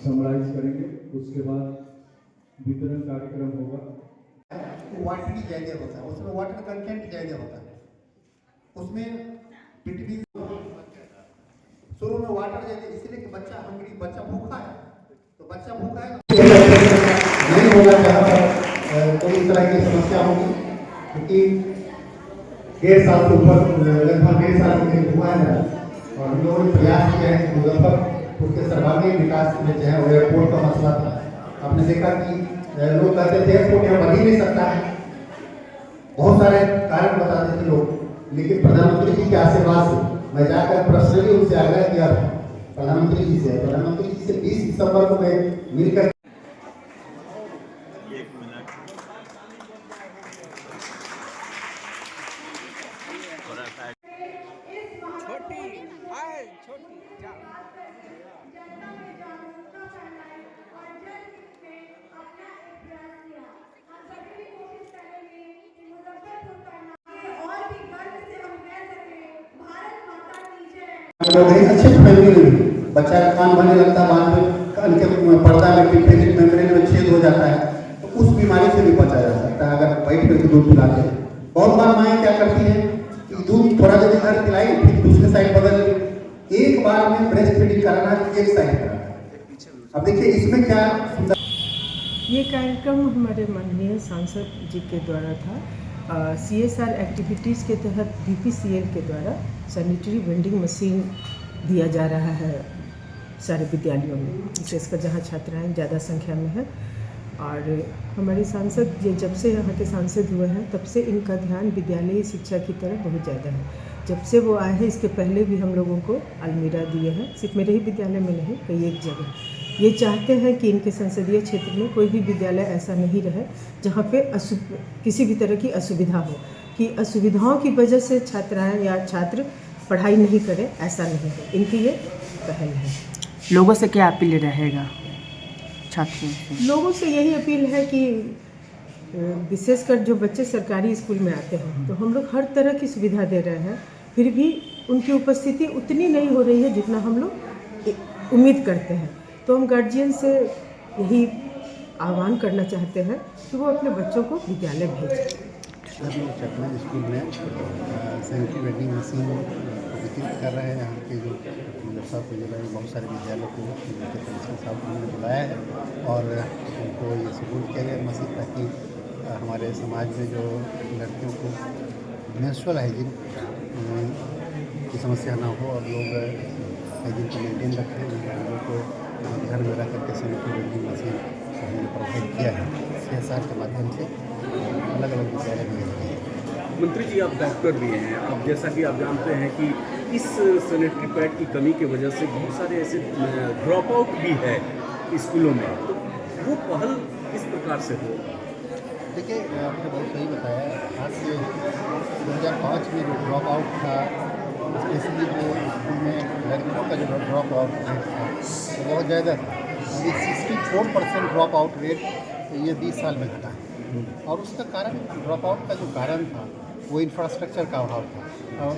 Summarise करेंगे, उसके बाद वितरण कार्यक्रम होगा। वाटर की ज़्यादा होता है, उसमें वाटर कंटेंट ज़्यादा होता है, उसमें विटामिन शुरू में वाटर ज़्यादा, इसलिए कि बच्चा हंगरी, बच्चा भूखा है, तो बच्चा भूखा है नहीं होगा जहाँ पर कोई इस तरह की समस्या होगी, क्योंकि 1.5 साल से ऊपर लगभग 1.5 साल से हुआ है और हम लोगों ने प्रयास किया है। मुजफ्फरपुर के सर्वांगीण विकास में जो है वो एयरपोर्ट का मसला था। आपने देखा कि लोग कहते थे एयरपोर्ट यहाँ बन ही नहीं सकता है, बहुत सारे कारण बताते थे लोग, लेकिन प्रधानमंत्री जी के आशीर्वाद से मैं जाकर पर्सनली उनसे आग्रह किया था, प्रधानमंत्री जी से 20 दिसंबर को मैं मिलकर अच्छे फैमिली में बच्चा का कान भरने लगता है, बाद में कान के पर्दा में पिंपलिक मेम्ब्रेन में छेद हो जाता है, तो उस बीमारी से भी बचा जा सकता है अगर बैठ करके दूध पिलाते हैं। बहुत बार माएँ क्या करती हैं कि दूध थोड़ा देर इधर पिलाई, फिर दूसरे साइड बदल ली, एक बार में ब्रेस्ट फीडिंग कराना एक साइड कराना। अब देखिए इसमें क्या ये कार्यक्रम हमारे माननीय सांसद जी के द्वारा था। CSR एक्टिविटीज़ के तहत BPCL के द्वारा सैनिटरी वेंडिंग मशीन दिया जा रहा है सारे विद्यालयों में, विशेषकर जहाँ छात्राएं ज़्यादा संख्या में हैं। और हमारे सांसद ये जब से यहाँ के सांसद हुए हैं तब से इनका ध्यान विद्यालयी शिक्षा की तरफ बहुत ज़्यादा है। जब से वो आए हैं इसके पहले भी हम लोगों को अलमीरा दिए हैं, सिर्फ मेरे ही विद्यालय में नहीं, कई एक जगह। ये चाहते हैं कि इनके संसदीय क्षेत्र में कोई भी विद्यालय ऐसा नहीं रहे जहाँ पे किसी भी तरह की असुविधा हो, कि असुविधाओं की वजह से छात्राएं या छात्र पढ़ाई नहीं करें, ऐसा नहीं है। इनकी ये पहल है। लोगों से क्या अपील रहेगा छात्रों से? लोगों से यही अपील है कि विशेषकर जो बच्चे सरकारी स्कूल में आते हैं तो हम लोग हर तरह की सुविधा दे रहे हैं, फिर भी उनकी उपस्थिति उतनी नहीं हो रही है जितना हम लोग उम्मीद करते हैं। तो हम गार्जियन से यही आह्वान करना चाहते हैं कि वो अपने बच्चों को विद्यालय भेजें। चकमा स्कूल में सैनिटरी वेंडिंग मशीन वितरित कर रहे हैं। यहाँ के जो मुजफ्फरपुर जिले में बहुत सारे विद्यालयों को प्रिंसिपल साहब ने बुलाया है और उनको ये सबूत किया गया मशीन, ताकि हमारे समाज में जो लड़कियों को मेंस्ट्रुअल हाइजीन की समस्या ना हो और लोग हाइजीन को मेंटेन रखें। लोगों को घर में रह करके सैनिटरी वेंडिंग मशीन हमने प्रोवाइड किया है CSR के माध्यम से अलग अलग विद्यालय में। मंत्री जी, आप डॉक्टर भी हैं, अब जैसा कि आप जानते हैं कि इस सैनिटरी पैड की कमी की वजह से बहुत सारे ऐसे ड्रॉप आउट भी है स्कूलों में, तो वो पहल किस प्रकार से हो? देखिए, आपने बहुत सही बताया। आज से 2005 में जो ड्रॉप आउट था, स्पेशली जो स्कूल में लड़कियों का जो ड्रॉप आउट रेट था वो बहुत ज़्यादा था। अभी 64% ड्रॉप आउट रेट ये 20 साल में घटा है और उसका कारण, ड्रॉप आउट का जो कारण था वो इंफ्रास्ट्रक्चर का अभाव था।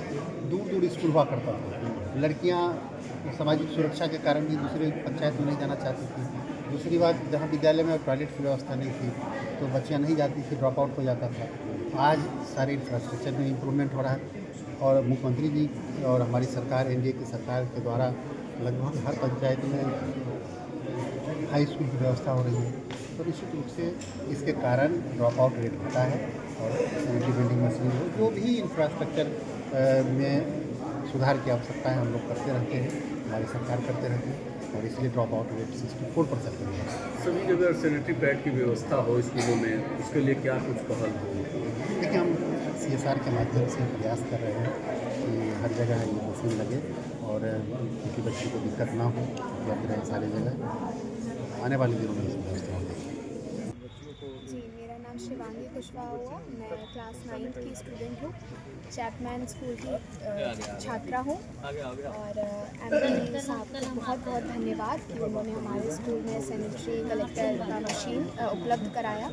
दूर दूर स्कूल हुआ करता था, लड़कियां सामाजिक सुरक्षा के कारण भी दूसरे पंचायत में नहीं जाना चाहती थी। दूसरी बात, जहाँ विद्यालय में टॉयलेट की व्यवस्था नहीं थी तो बच्चियां नहीं जाती थी, ड्रॉप आउट हो जाता था। आज सारे इंफ्रास्ट्रक्चर में इम्प्रूवमेंट हो रहा है और मुख्यमंत्री जी और हमारी सरकार, NDA की सरकार के द्वारा लगभग हर पंचायत में हाई स्कूल की व्यवस्था हो रही है। तो निश्चित रूप से इसके कारण ड्रॉप आउट रेट घटा है और सैनिटरी वेंडिंग मशीन जो भी इंफ्रास्ट्रक्चर में सुधार की आवश्यकता है हम लोग करते रहते हैं, हमारी सरकार करते रहते हैं और इसलिए ड्रॉप आउट रेट 64% है। सभी जगह सैनिटरी पैड की व्यवस्था हो स्कूलों में, उसके लिए क्या कुछ पहल हो? देखिए, हम CSR के माध्यम से प्रयास कर रहे हैं कि हर जगह ये मशीन लगे और किसी बच्चे को दिक्कत ना हो, उपलब्ध रहे सारी जगह। आने वाले दिनों में इस व्यवस्था होगी। जी, मेरा नाम नाम शिवांगी कुशवाहा हुआ। मैं क्लास 9th की स्टूडेंट हूँ। चैपमैन स्कूल की छात्रा हूँ और एमपी साहब को बहुत बहुत धन्यवाद कि उन्होंने हमारे स्कूल में सैनिटरी कलेक्टर का मशीन उपलब्ध कराया।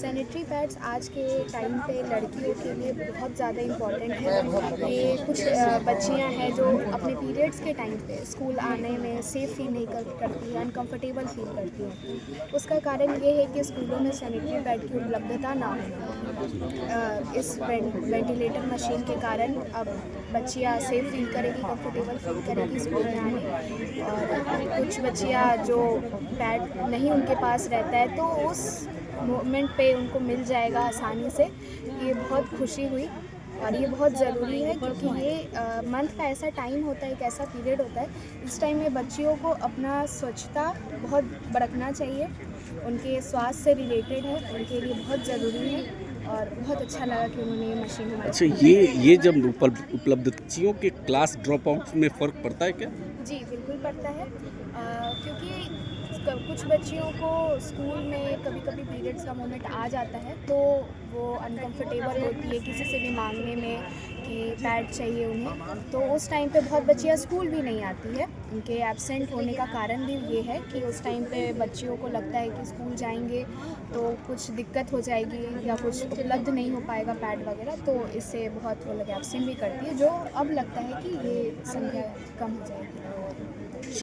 सैनिटरी पैड्स आज के टाइम पे लड़कियों के लिए बहुत ज़्यादा इम्पॉर्टेंट है। ये कुछ बच्चियाँ हैं जो अपने पीरियड्स के टाइम पे स्कूल आने में सेफ़ फील नहीं करती हैं, अनकम्फर्टेबल फील करती हैं। उसका कारण ये है कि स्कूलों में सैनिटरी पैड की उपलब्धता ना होना। इस वेंटिलेटर मशीन के कारण अब बच्चियाँ सेफ फील करेगी, कंफर्टेबल फील करेगी स्कूल में आने। और कुछ बच्चियाँ जो पैड नहीं उनके पास रहता है तो उस मोमेंट पे उनको मिल जाएगा आसानी से। ये बहुत खुशी हुई और ये बहुत ज़रूरी है क्योंकि ये मंथ का ऐसा टाइम होता है, एक ऐसा पीरियड होता है, इस टाइम में बच्चियों को अपना स्वच्छता बहुत बरतना चाहिए। उनके स्वास्थ्य से रिलेटेड है, उनके लिए बहुत ज़रूरी है और बहुत अच्छा लगा कि उन्होंने ये मशीन हमारे। अच्छा, ये जब उपलब्ध बच्चियों के क्लास ड्रॉप आउट में फ़र्क पड़ता है क्या? जी बिल्कुल पड़ता है क्योंकि कुछ बच्चियों को स्कूल में कभी कभी पीरियड्स का मोमेंट आ जाता है तो वो अनकंफर्टेबल होती है किसी से भी मांगने में कि पैड चाहिए उन्हें। तो उस टाइम पे बहुत बच्चियाँ स्कूल भी नहीं आती है। उनके एब्सेंट होने का कारण भी ये है कि उस टाइम पे बच्चियों को लगता है कि स्कूल जाएंगे तो कुछ दिक्कत हो जाएगी या कुछ उपलब्ध नहीं हो पाएगा पैड वगैरह, तो इससे बहुत वो लोग एब्सेंट भी करती है, जो अब लगता है कि ये संख्या कम हो जाएगी।